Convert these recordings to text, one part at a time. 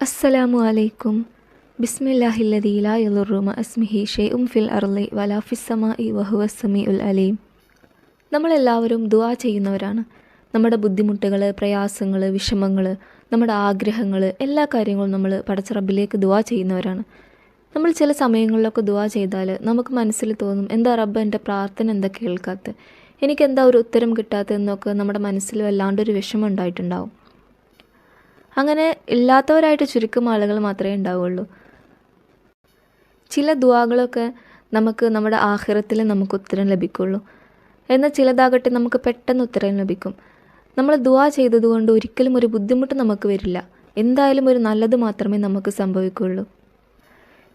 അസ്സലാമു അലൈക്കും. ബിസ്മില്ലാഹില്ലദീ ലാ യളുറു മഅ ഇസ്മിഹി ഷൈഉൻ ഫിൽ അർളി വലാ ഫിസ്സമാഇ വഹുവസ് സമീഉൽ അലീം. നമ്മളെല്ലാവരും ദുആ ചെയ്യുന്നവരാണ്. നമ്മുടെ ബുദ്ധിമുട്ടുകൾ, പ്രയാസങ്ങൾ, വിഷമങ്ങൾ, നമ്മുടെ ആഗ്രഹങ്ങൾ, എല്ലാ കാര്യങ്ങളും നമ്മൾ പടച്ച റബ്ബിലേക്ക് ദുആ ചെയ്യുന്നവരാണ്. നമ്മൾ ചില സമയങ്ങളിലൊക്കെ ദുആ ചെയ്താൽ നമുക്ക് മനസ്സിൽ തോന്നും, എന്താ റബ്ബ് എൻ്റെ പ്രാർത്ഥന എന്താ കേൾക്കാത്തത്, എനിക്കെന്താ ഒരു ഉത്തരം കിട്ടാത്തതെന്നൊക്കെ നമ്മുടെ മനസ്സിൽ വല്ലാണ്ടൊരു വിഷമം ഉണ്ടായിട്ടുണ്ടാവും. അങ്ങനെ ഇല്ലാത്തവരായിട്ട് ചുരുക്കം ആളുകൾ മാത്രമേ ഉണ്ടാവുള്ളൂ. ചില ദുആകളൊക്കെ നമുക്ക് നമ്മുടെ ആഖിറത്തിൽ നമുക്ക് ഉത്തരം ലഭിക്കുള്ളൂ. എന്നാൽ ചിലതാകട്ടെ നമുക്ക് പെട്ടെന്ന് ഉത്തരം ലഭിക്കും. നമ്മൾ ദുആ ചെയ്തതുകൊണ്ട് ഒരിക്കലും ഒരു ബുദ്ധിമുട്ട് നമുക്ക് വരില്ല. എന്തായാലും ഒരു നല്ലത് മാത്രമേ നമുക്ക് സംഭവിക്കുള്ളൂ.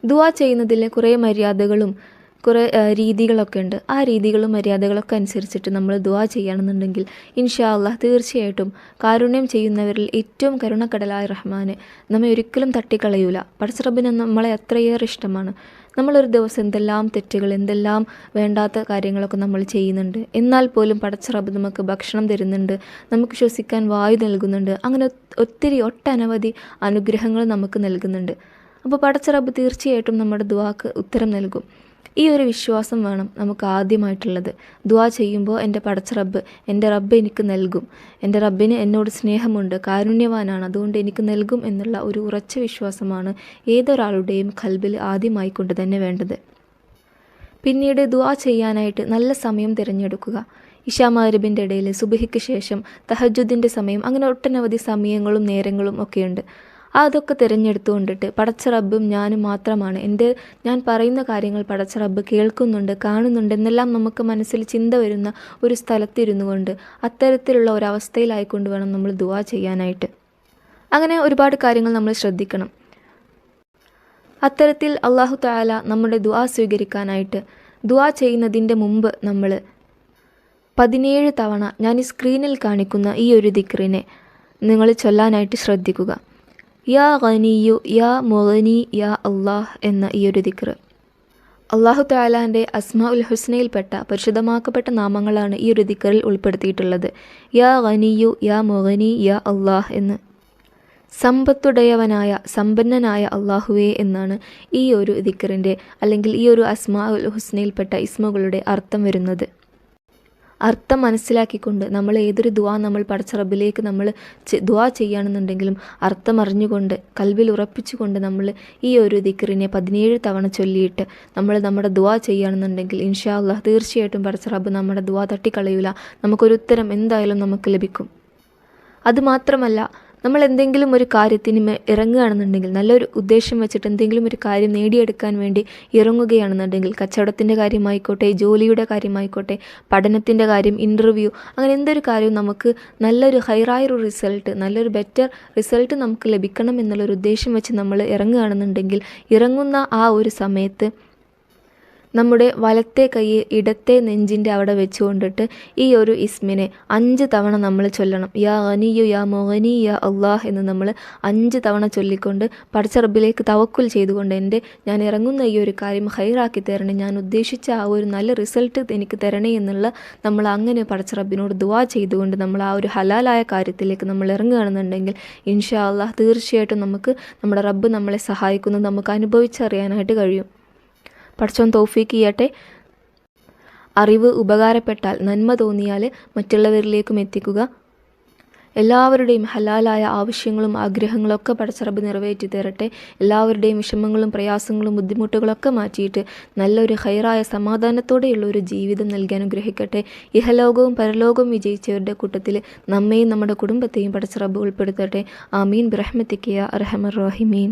ദുആ ചെയ്യുന്നതിൽ കുറേ മര്യാദകളും കുറേ രീതികളൊക്കെ ഉണ്ട്. ആ രീതികളും മര്യാദകളൊക്കെ അനുസരിച്ചിട്ട് നമ്മൾ ദുആ ചെയ്യുകയാണെന്നുണ്ടെങ്കിൽ ഇൻഷാ അല്ലാഹ് തീർച്ചയായിട്ടും കാരുണ്യം ചെയ്യുന്നവരിൽ ഏറ്റവും കരുണക്കടലായ റഹ്മാനെ നമ്മെ ഒരിക്കലും തട്ടിക്കളയൂല. പടച്ച റബ്ബിന് നമ്മളെ അത്രയേറെ ഇഷ്ടമാണ്. നമ്മളൊരു ദിവസം എന്തെല്ലാം തെറ്റുകൾ, എന്തെല്ലാം വേണ്ടാത്ത കാര്യങ്ങളൊക്കെ നമ്മൾ ചെയ്യുന്നുണ്ട്. എന്നാൽ പോലും പടച്ച റബ്ബ് നമുക്ക് ഭക്ഷണം തരുന്നുണ്ട്, നമുക്ക് ശ്വസിക്കാൻ വായു നൽകുന്നുണ്ട്. അങ്ങനെ ഒട്ടനവധി അനുഗ്രഹങ്ങൾ നമുക്ക് നൽകുന്നുണ്ട്. അപ്പോൾ പടച്ച റബ്ബ് തീർച്ചയായിട്ടും നമ്മുടെ ദുആക്ക് ഉത്തരം നൽകും. ഈ ഒരു വിശ്വാസം വേണം നമുക്ക് ആദ്യമായിട്ടുള്ളത്. ദുആ ചെയ്യുമ്പോൾ എൻ്റെ പടച്ച റബ്ബ്, എൻ്റെ റബ്ബ് എനിക്ക് നൽകും, എൻ്റെ റബ്ബിന് എന്നോട് സ്നേഹമുണ്ട്, കാരുണ്യവാനാണ്, അതുകൊണ്ട് എനിക്ക് നൽകും എന്നുള്ള ഒരു ഉറച്ച വിശ്വാസമാണ് ഏതൊരാളുടെയും ഖൽബിൽ ആദ്യമായി കൊണ്ട് തന്നെ വേണ്ടത്. പിന്നീട് ദുആ ചെയ്യാനായിട്ട് നല്ല സമയം തിരഞ്ഞെടുക്കുക. ഇശാ മഗ്‌രിബിൻ്റെ ഇടയിൽ, സുബ്ഹിക്ക് ശേഷം, തഹജ്ജുദിൻ്റെ സമയം, അങ്ങനെ ഒട്ടനവധി സമയങ്ങളും നേരങ്ങളും ഒക്കെയുണ്ട്. അതൊക്കെ തിരഞ്ഞെടുത്തുകൊണ്ടിട്ട് പടച്ച റബ്ബും ഞാനും മാത്രമാണ്, ഞാൻ പറയുന്ന കാര്യങ്ങൾ പടച്ച റബ്ബ് കേൾക്കുന്നുണ്ട്, കാണുന്നുണ്ട് എന്നെല്ലാം നമുക്ക് മനസ്സിൽ ചിന്ത വരുന്ന ഒരു സ്ഥലത്തിരുന്നു കൊണ്ട് അത്തരത്തിലുള്ള ഒരവസ്ഥയിലായിക്കൊണ്ട് വേണം നമ്മൾ ദുആ ചെയ്യാനായിട്ട്. അങ്ങനെ ഒരുപാട് കാര്യങ്ങൾ നമ്മൾ ശ്രദ്ധിക്കണം. അത്തരത്തിൽ അല്ലാഹു തആല നമ്മുടെ ദുആ സ്വീകരിക്കാനായിട്ട് ദുആ ചെയ്യുന്നതിൻ്റെ മുമ്പ് നമ്മൾ 17 തവണ ഞാൻ ഈ സ്ക്രീനിൽ കാണിക്കുന്ന ഈ ഒരു ദിക്റിനെ നിങ്ങൾ ചൊല്ലാനായിട്ട് ശ്രദ്ധിക്കുക. യാ ഗനിയു യാ മുഗ്നി യാ അല്ലാഹ് എന്ന ഈ ഒരു ദിക്ർ അല്ലാഹു തആലാൻ്റെ അസ്മാഉൽ ഹുസ്നയിൽപ്പെട്ട പരിശുദ്ധമാക്കപ്പെട്ട നാമങ്ങളാണ് ഈ ഒരു ദിക്റിൽ ഉൾപ്പെടുത്തിയിട്ടുള്ളത്. യാ ഗനിയു യാ മുഗ്നി യാ അല്ലാഹ് എന്ന്. സമ്പത്തുടയവനായ സമ്പന്നനായ അല്ലാഹുവേ എന്നാണ് ഈ ഒരു ദിക്റിൻ്റെ അല്ലെങ്കിൽ ഈ ഒരു അസ്മാഉൽ ഹുസ്നയിൽപ്പെട്ട ഇസ്മുകളുടെ അർത്ഥം വരുന്നത്. അർത്ഥം മനസ്സിലാക്കിക്കൊണ്ട് നമ്മൾ ഏതൊരു ദുആ നമ്മൾ പടച്ച റബ്ബിലേക്ക് നമ്മൾ ദുആ ചെയ്യുകയാണെന്നുണ്ടെങ്കിലും അർത്ഥം അറിഞ്ഞുകൊണ്ട് കൽബിൽ ഉറപ്പിച്ചുകൊണ്ട് നമ്മൾ ഈ ഒരു ദിക്റിനെ 17 തവണ ചൊല്ലിയിട്ട് നമ്മൾ നമ്മുടെ ദുആ ചെയ്യുകയാണെന്നുണ്ടെങ്കിൽ ഇൻഷാ അല്ലാഹ് തീർച്ചയായിട്ടും പടച്ച റബ്ബ് നമ്മുടെ ദുആ തട്ടിക്കളയൂല. നമുക്കൊരു ഉത്തരം എന്തായാലും നമുക്ക് ലഭിക്കും. അതുമാത്രമല്ല, നമ്മൾ എന്തെങ്കിലും ഒരു കാര്യത്തിന് ഇറങ്ങുകയാണെന്നുണ്ടെങ്കിൽ, നല്ലൊരു ഉദ്ദേശം വെച്ചിട്ട് എന്തെങ്കിലും ഒരു കാര്യം നേടിയെടുക്കാൻ വേണ്ടി ഇറങ്ങുകയാണെന്നുണ്ടെങ്കിൽ, കച്ചവടത്തിൻ്റെ കാര്യമായിക്കോട്ടെ, ജോലിയുടെ കാര്യമായിക്കോട്ടെ, പഠനത്തിൻ്റെ കാര്യം, ഇൻ്റർവ്യൂ, അങ്ങനെ എന്തൊരു കാര്യവും നമുക്ക് നല്ലൊരു ഹൈറായൊരു റിസൾട്ട്, നല്ലൊരു ബെറ്റർ റിസൾട്ട് നമുക്ക് ലഭിക്കണം എന്നുള്ളൊരു ഉദ്ദേശം വെച്ച് നമ്മൾ ഇറങ്ങുകയാണെന്നുണ്ടെങ്കിൽ ഇറങ്ങുന്ന ആ ഒരു സമയത്ത് നമ്മുടെ വലത്തെ കൈ ഇടത്തെ നെഞ്ചിൻ്റെ അവിടെ വെച്ചുകൊണ്ടിട്ട് ഈ ഒരു ഇസ്മിനെ 5 തവണ നമ്മൾ ചൊല്ലണം. യാ ഗനിയു യാ മുഗ്നി യാ അല്ലാഹ് എന്ന് നമ്മൾ 5 തവണ ചൊല്ലിക്കൊണ്ട് പടച്ച റബ്ബിലേക്ക് തവക്കുൽ ചെയ്തുകൊണ്ട് ഞാൻ ഇറങ്ങുന്ന ഈ ഒരു കാര്യം ഹൈറാക്കി തരണേ, ഞാൻ ഉദ്ദേശിച്ച ആ ഒരു നല്ല റിസൾട്ട് എനിക്ക് തരണേ എന്നുള്ള നമ്മൾ അങ്ങനെ പടച്ച റബ്ബിനോട് ദുആ ചെയ്തുകൊണ്ട് നമ്മൾ ആ ഒരു ഹലാലായ കാര്യത്തിലേക്ക് നമ്മൾ ഇറങ്ങുകയാണെന്നുണ്ടെങ്കിൽ ഇൻഷാ അല്ലാഹ് തീർച്ചയായിട്ടും നമ്മുടെ റബ്ബ് നമ്മളെ സഹായിക്കുന്നത് നമുക്ക് അനുഭവിച്ചറിയാനായിട്ട് കഴിയും. പടച്ചോൻ തൗഫീക്ക് ചെയ്യട്ടെ. അറിവ് ഉപകാരപ്പെട്ടാൽ, നന്മ തോന്നിയാൽ മറ്റുള്ളവരിലേക്കും എത്തിക്കുക. എല്ലാവരുടെയും ഹലാലായ ആവശ്യങ്ങളും ആഗ്രഹങ്ങളൊക്കെ പടച്ച റബ്ബ് നിറവേറ്റി തരട്ടെ. എല്ലാവരുടെയും വിഷമങ്ങളും പ്രയാസങ്ങളും ബുദ്ധിമുട്ടുകളൊക്കെ മാറ്റിയിട്ട് നല്ലൊരു ഹൈറായ സമാധാനത്തോടെയുള്ള ഒരു ജീവിതം നൽകി അനുഗ്രഹിക്കട്ടെ. ഇഹലോകവും പരലോകവും വിജയിച്ചവരുടെ കൂട്ടത്തിൽ നമ്മെയും നമ്മുടെ കുടുംബത്തെയും പടച്ച റബ്ബ് ഉൾപ്പെടുത്തട്ടെ. ആമീൻ ബിറഹ്മതിക യാ അർഹമർ റഹീമീൻ.